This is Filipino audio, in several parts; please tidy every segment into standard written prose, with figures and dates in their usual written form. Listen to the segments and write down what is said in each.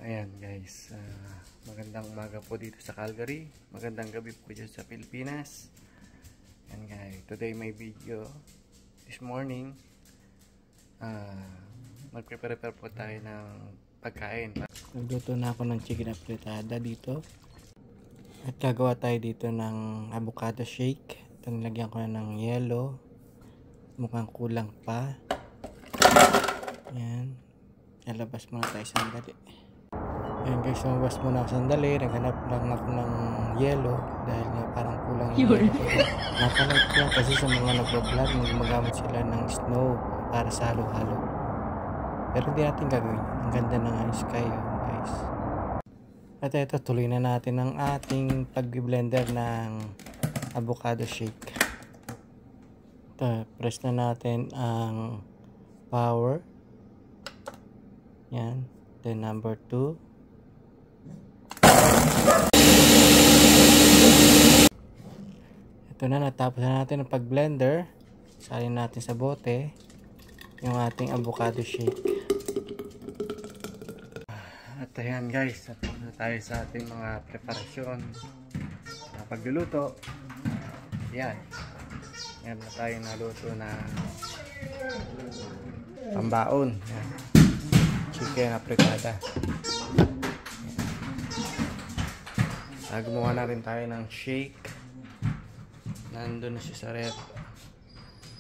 Ayan guys, magandang umaga po dito sa Calgary, magandang gabi po dyan sa Pilipinas. Ayan guys, today may video. This morning magprepare po tayo ng pagkain. Nagluto na ako ng chicken apretada dito at gagawa tayo dito ng avocado shake. Ito, nilagyan ko na ng yellow, mukhang kulang pa. Ayan, lalabas muna tayo sandali. Ayan guys, lumabas muna ako sandali. Naghanap lang ako ng yellow dahil nga parang kulang yung yellow. Nakalike lang kasi sa mga nagbablog, magamit sila ng snow para sa halo-halo. Pero hindi natin gagawin. Ang ganda na nga yung sky guys. At ito, tuloy na natin ang ating pag-blender ng avocado shake. Ito, press na natin ang power. Yan. Then number 2. Ito na, natapos na natin ang pag-blender. Salin natin sa bote yung ating avocado shake. At ayan guys, tapos na tayo sa ating mga preparasyon na pagluluto. Yan. Yan na tayo naluto na pambaon. Yan. Chicken apretada. Gumawa na rin tayo ng shake. Nandun na siya sa rep.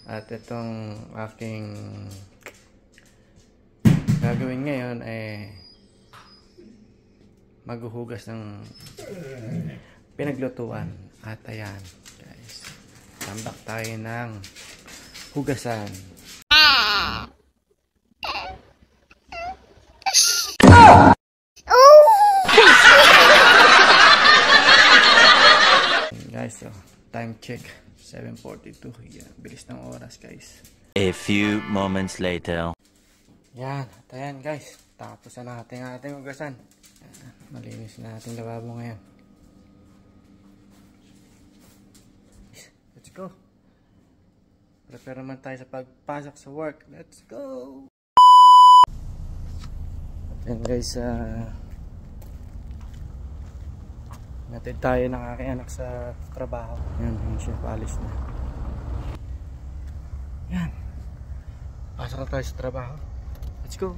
At itong aking gagawin ngayon ay maghuhugas ng pinaglutuan. At ayan guys, tambak tayo ng hugasan. Guys, so time check 7:42. Yan, bilis ng oras guys. A few moments later. Yan, at ayan guys, tapos na natin ang ating hugasan. Malinis na ating lababo ngayon. Let's go. Prepare naman tayo sa pagpasok sa work. Let's go. Ayan guys, natid tayo ng aking anak sa trabaho. Yan, yun siya, paalis na. Yan, pasok na tayo sa trabaho. Let's go.